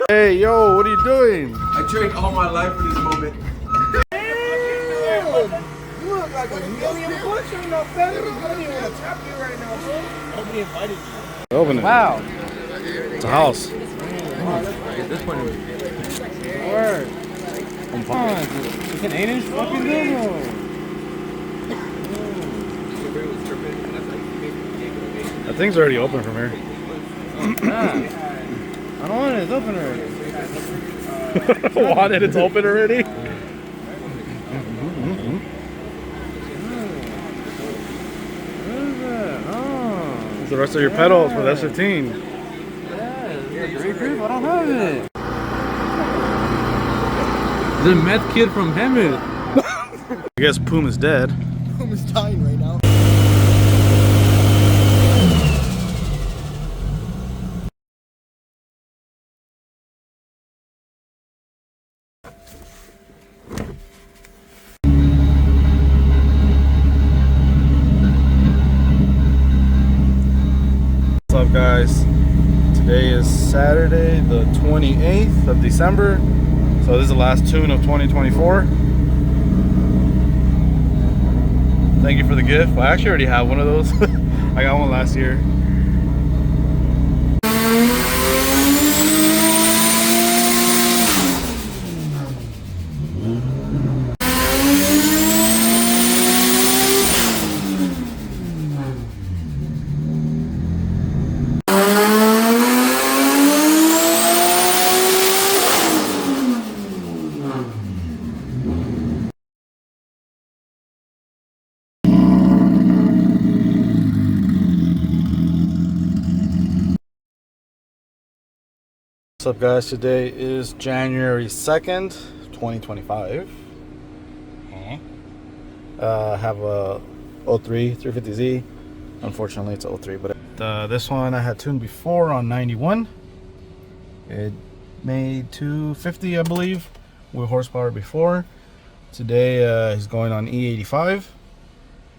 Hey, yo, what are you doing? I trained all my life for this moment. You look like a million bucks or no better. I don't even want to tap you right now, bro. Nobody invited you. Open it. Wow. It's a house. This point Word. Come on. It's an 8-inch fucking dildo. That thing's already open from here. I don't want it. It's open already. Want it? It's open already? What is that? Oh. It's the rest of your pedals for that 15. Yeah, this is a great grip. I don't have it. The meth kid from Hemet. I guess Puma's dead. Puma's dying right now. What's up, guys? Today is Saturday, the 28th of December. So this is the last tune of 2024. Thank you for the gift. I actually already have one of those. I got one last year. What's up, guys? Today is January 2nd, 2025. I have a 03 350Z. Unfortunately, it's a 03, but this one I had tuned before on 91. It made 250, I believe, with horsepower before. Today he's going on E85,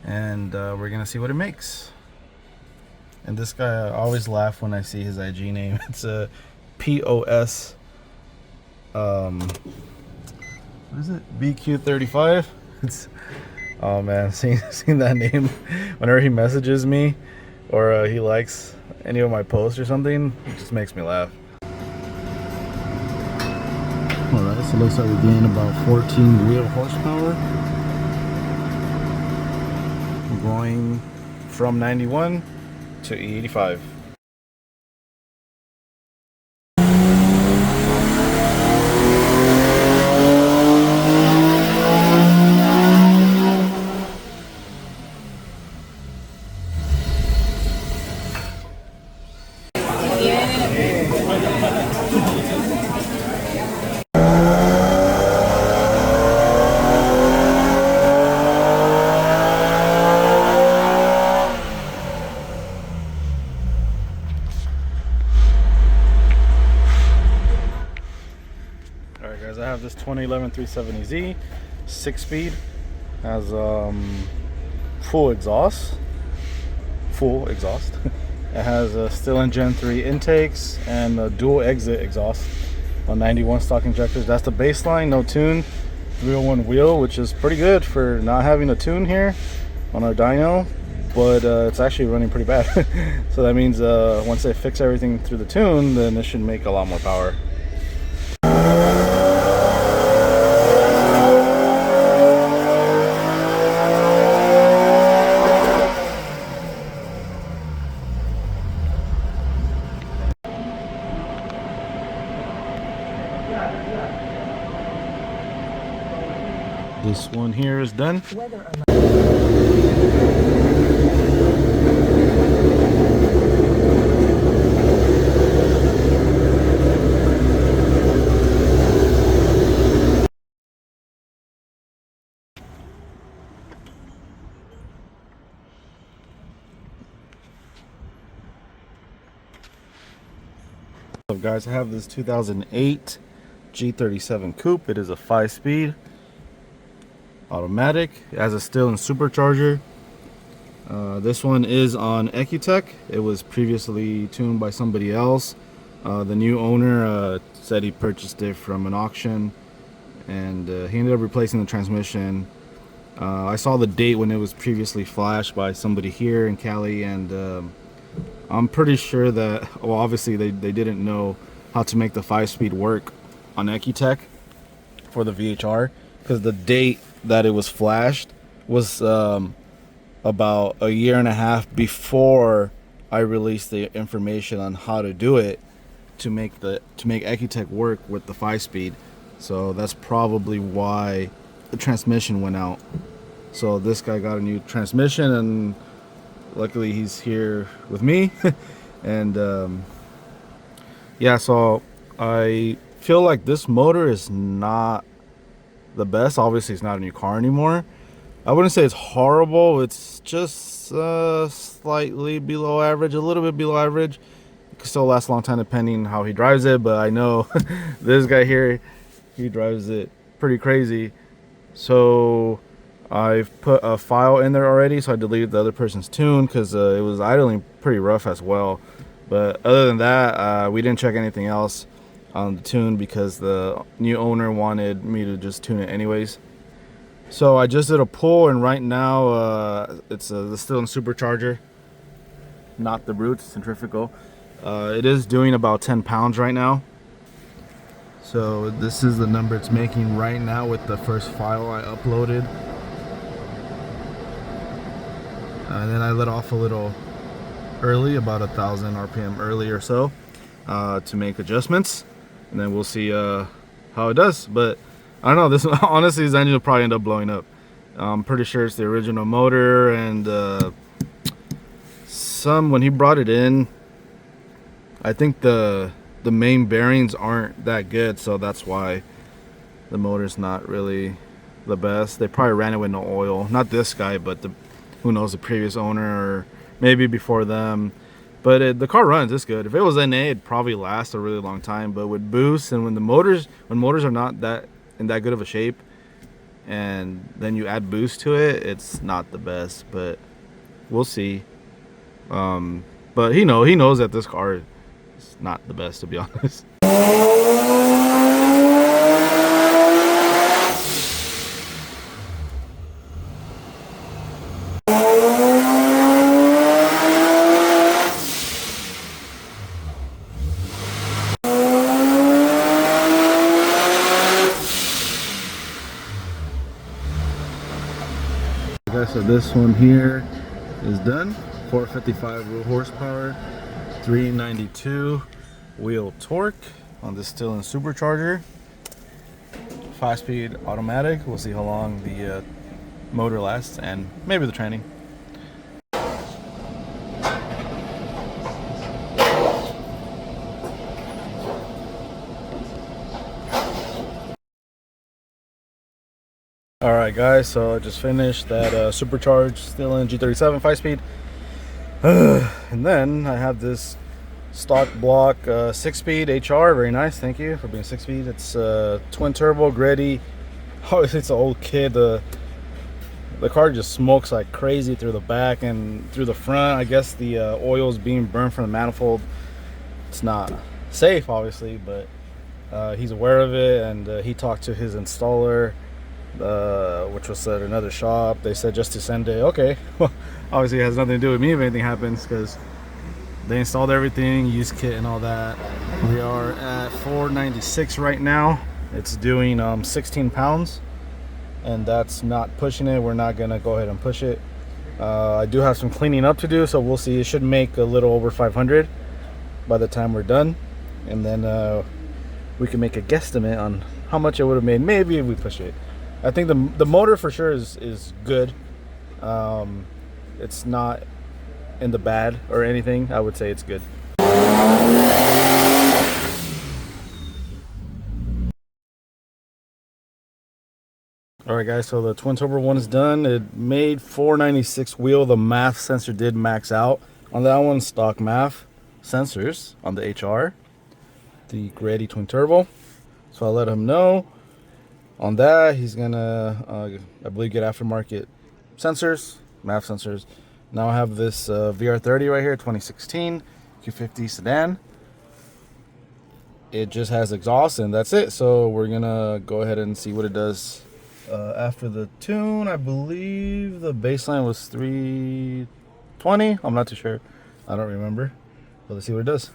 and we're gonna see what it makes. And this guy, I always laugh when I see his IG name. It's a POS what is it, BQ35. It's, oh man, seeing that name whenever he messages me or he likes any of my posts or something, it just makes me laugh. Alright, so it looks like we gained about 14 wheel horsepower. We're going from 91 to E85. Alright guys, I have this 2011 370Z, 6-speed, has full exhaust. It has still in Gen 3 intakes and dual exit exhaust on 91 stock injectors. That's the baseline, no tune, 301 wheel, which is pretty good for not having a tune here on our dyno, but it's actually running pretty bad. So that means once they fix everything through the tune, then it should make a lot more power. This one here is done. So guys, I have this 2008 G37 Coupe. It is a 5-speed automatic. It has a still and supercharger. This one is on Ecutech. It was previously tuned by somebody else. The new owner said he purchased it from an auction, and he ended up replacing the transmission. I saw the date when it was previously flashed by somebody here in Cali, and I'm pretty sure that, well, obviously they didn't know how to make the 5-speed work on Ecutech for the VHR, because the date that it was flashed was about a year and a half before I released the information on how to do it to make Ecutech work with the 5-speed. So that's probably why the transmission went out. So this guy got a new transmission, and luckily he's here with me. And yeah, so I feel like this motor is not the best. Obviously it's not a new car anymore. I wouldn't say it's horrible. It's just slightly below average, a little bit below average. It could still last a long time depending how he drives it, but I know this guy here, he drives it pretty crazy. So I've put a file in there already, so I deleted the other person's tune because it was idling pretty rough as well. But other than that, we didn't check anything else on the tune because the new owner wanted me to just tune it anyways. So I just did a pull, and right now it's still in supercharger, not the roots, centrifugal. It is doing about 10 pounds right now. So this is the number it's making right now with the first file I uploaded. And then I let off a little early, about 1,000 RPM early or so, to make adjustments, and then we'll see how it does. But I don't know, this honestly, this engine will probably end up blowing up. I'm pretty sure it's the original motor, and when he brought it in, I think the main bearings aren't that good, so that's why the motor's not really the best. They probably ran it with no oil, not this guy, but who knows, the previous owner, or maybe before them. But the car runs, it's good. If it was NA, it'd probably last a really long time. But with boosts, and when motors are not that in that good of a shape, and then you add boost to it, it's not the best. But we'll see. But he knows that this car is not the best, to be honest. Okay, so this one here is done. 455 wheel horsepower, 392 wheel torque on this still in supercharger, 5-speed automatic. We'll see how long the motor lasts, and maybe the training. Alright guys, so I just finished that supercharged still in G37 5-speed. And then I have this stock block 6-speed HR. Very nice, thank you for being 6-speed. It's twin turbo, gritty. Oh, it's an old kid. The car just smokes like crazy through the back and through the front. I guess the oil is being burned from the manifold. It's not safe, obviously, but he's aware of it, and he talked to his installer, which was at another shop. They said just to send it. Okay, well, obviously it has nothing to do with me if anything happens, because they installed everything, used kit and all that. We are at 496 right now. It's doing 16 pounds, and that's not pushing it. We're not gonna go ahead and push it. I do have some cleaning up to do, so we'll see. It should make a little over 500 by the time we're done, and then we can make a guesstimate on how much it would have made maybe if we push it. I think the motor for sure is good. It's not in the bad or anything. I would say it's good. Alright guys, so the twin turbo one is done. It made 496 wheel. The MAF sensor did max out on that one. Stock MAF sensors on the HR, the gritty twin turbo. So I let him know on that. He's gonna I believe get aftermarket sensors, MAF sensors. Now I have this VR30 right here, 2016 Q50 sedan. it just has exhaust and that's it. So we're gonna go ahead and see what it does. After the tune, I believe the baseline was 320. I'm not too sure. I don't remember. But let's see what it does.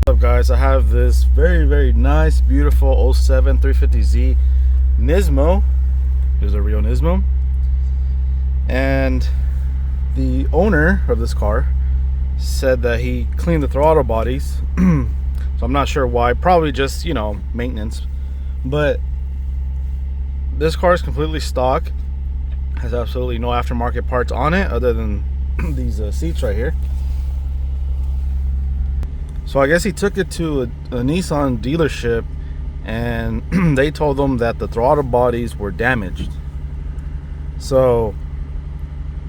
What's up, guys? I have this very nice, beautiful 07 350Z Nismo. There's a real Nismo. And the owner of this car said that he cleaned the throttle bodies. So I'm not sure why. Probably just, you know, maintenance. But this car is completely stock. Has absolutely no aftermarket parts on it other than these seats right here. So I guess he took it to a Nissan dealership and they told him that the throttle bodies were damaged. So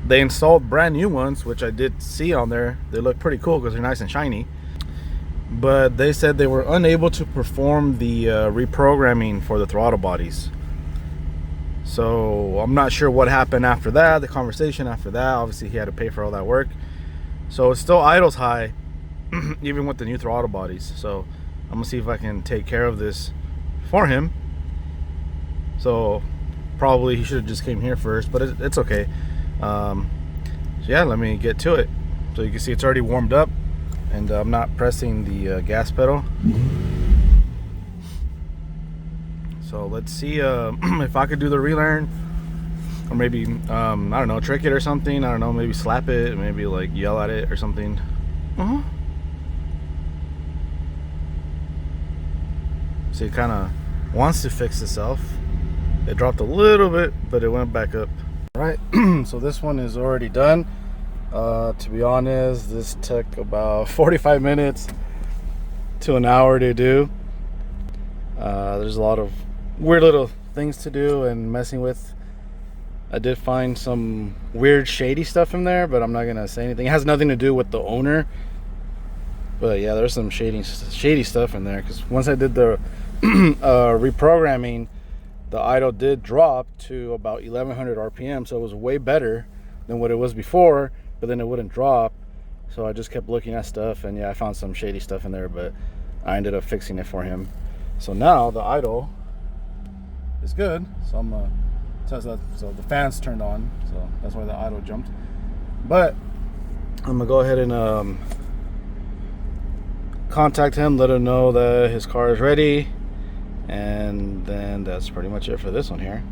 they installed brand new ones, which I did see on there. They look pretty cool because they're nice and shiny. But they said they were unable to perform the reprogramming for the throttle bodies. So I'm not sure what happened after that, the conversation after that. Obviously he had to pay for all that work. So it still idles high even with the new throttle bodies. So I'm gonna see if I can take care of this for him. So probably he should have just came here first, but it's okay. So yeah, let me get to it. So you can see it's already warmed up and I'm not pressing the gas pedal. So let's see if I could do the relearn, or maybe I don't know, trick it or something. I don't know, maybe slap it, maybe like yell at it or something. So it kind of wants to fix itself. It dropped a little bit, but it went back up. All right, so this one is already done. To be honest, this took about 45 minutes to an hour to do. There's a lot of weird little things to do and messing with. I did find some weird shady stuff in there, but I'm not gonna say anything. It has nothing to do with the owner. But yeah, there's some shady stuff in there, because once I did the reprogramming, the idle did drop to about 1100 RPM, so it was way better than what it was before, but then it wouldn't drop. So I just kept looking at stuff, and yeah, I found some shady stuff in there, but I ended up fixing it for him. So now the idle is good. So I'm gonna test that. So the fans turned on, so that's why the idle jumped. But I'm gonna go ahead and contact him, let him know that his car is ready, and then that's pretty much it for this one here.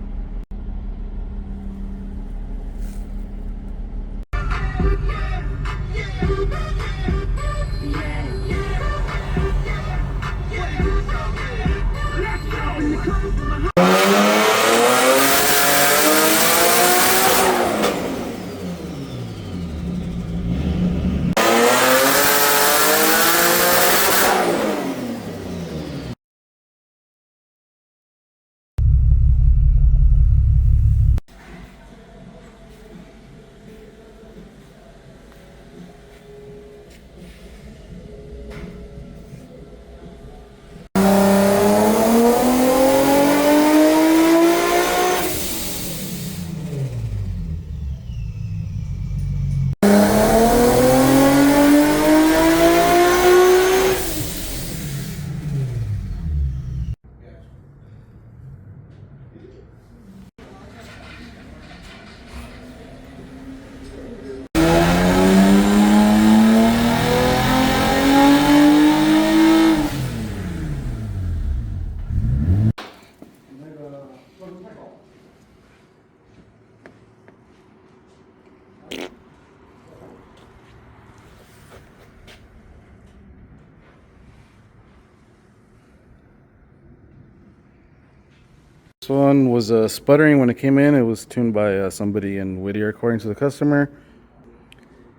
This one was sputtering when it came in. It was tuned by somebody in Whittier, according to the customer.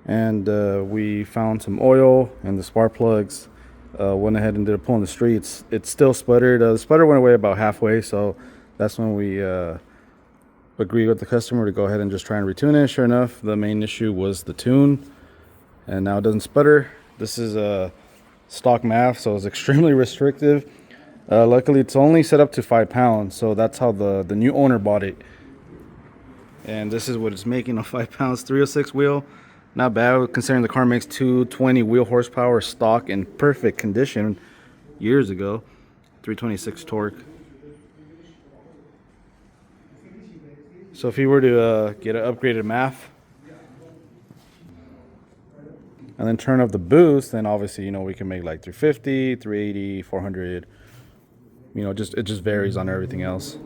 And we found some oil and the spark plugs. Went ahead and did a pull in the streets. It still sputtered. The sputter went away about halfway, so that's when we agreed with the customer to go ahead and just try and retune it. Sure enough, the main issue was the tune, and now it doesn't sputter. This is a stock MAF, so it's extremely restrictive. Luckily, it's only set up to 5 pounds, so that's how the new owner bought it. And this is what it's making on 5 pounds. 306 wheel, not bad considering the car makes 220 wheel horsepower stock in perfect condition years ago. 326 torque. So if you were to get an upgraded MAF and then turn up the boost, then obviously, you know, we can make like 350, 380, 400. You know, it just varies on everything else.